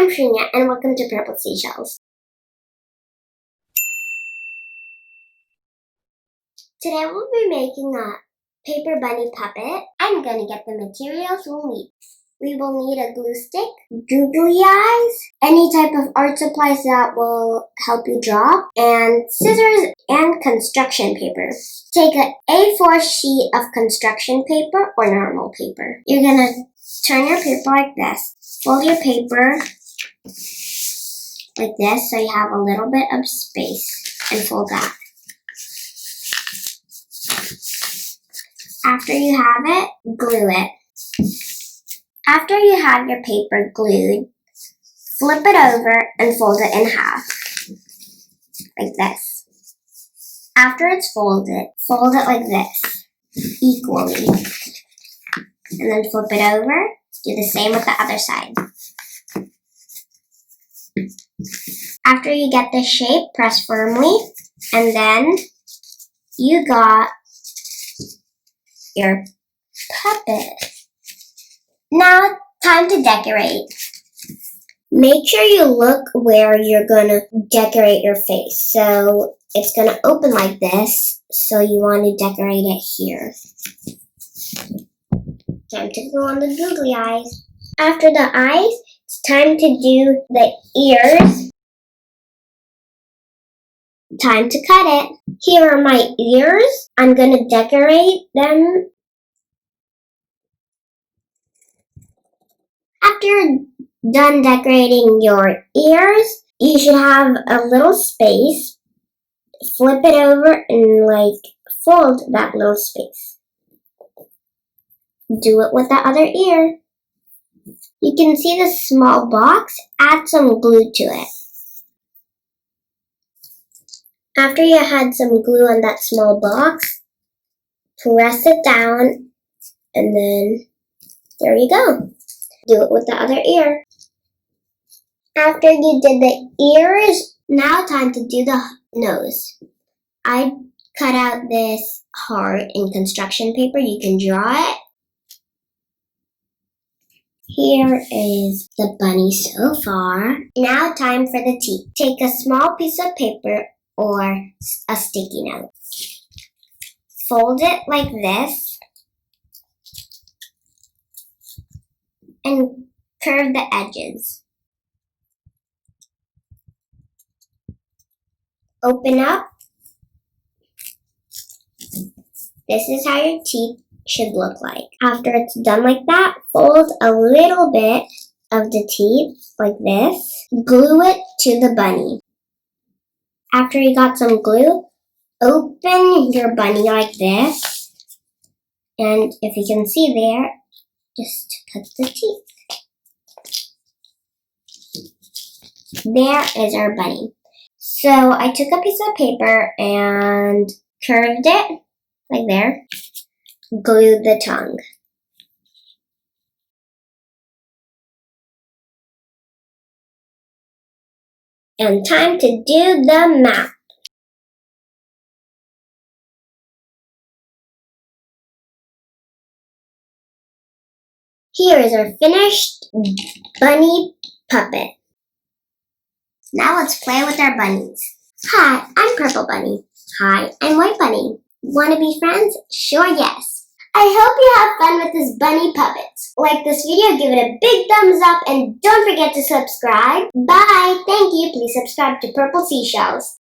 I'm Shreenya and welcome to Purple Seashells. Today we'll be making a paper bunny puppet. I'm gonna get the materials we'll need. We will need a glue stick, googly eyes, any type of art supplies that will help you draw, and scissors and construction paper. Take an A4 sheet of construction paper or normal paper. You're gonna turn your paper like this. Fold your paper like this so you have a little bit of space and fold that. After you have it, glue it. After you have your paper glued, flip it over and fold it in half, like this. After it's folded, fold it like this, equally. And then flip it over, do the same with the other side. After you get the shape, press firmly, and then you got your puppet. Now, time to decorate. Make sure you look where you're gonna decorate your face. So it's gonna open like this, so you want to decorate it here. Time to go on the googly eyes. After the eyes, it's time to do the ears. Time to cut it. Here are my ears. I'm gonna decorate them. After you're done decorating your ears, you should have a little space. Flip it over and fold that little space. Do it with the other ear. You can see the small box. Add some glue to it. After you had some glue on that small box, press it down, and then there you go. Do it with the other ear. After you did the ears, now time to do the nose. I cut out this heart in construction paper. You can draw it. Here is the bunny so far. Now time for the teeth. Take a small piece of paper or a sticky note. Fold it like this and curve the edges. Open up. This is how your teeth should look like. After it's done like that, fold a little bit of the teeth like this. Glue it to the bunny. After you got some glue, open your bunny like this. And if you can see there, just put the teeth. There is our bunny. So I took a piece of paper and curved it like there. Glued the tongue. And time to do the mouth. Here is our finished bunny puppet. Now let's play with our bunnies. Hi, I'm Purple Bunny. Hi, I'm White Bunny. Wanna be friends? Sure, yes. I hope you have fun with this bunny puppets. Like this video, give it a big thumbs up, and don't forget to subscribe. Bye! Thank you. Please subscribe to Purple Seashells.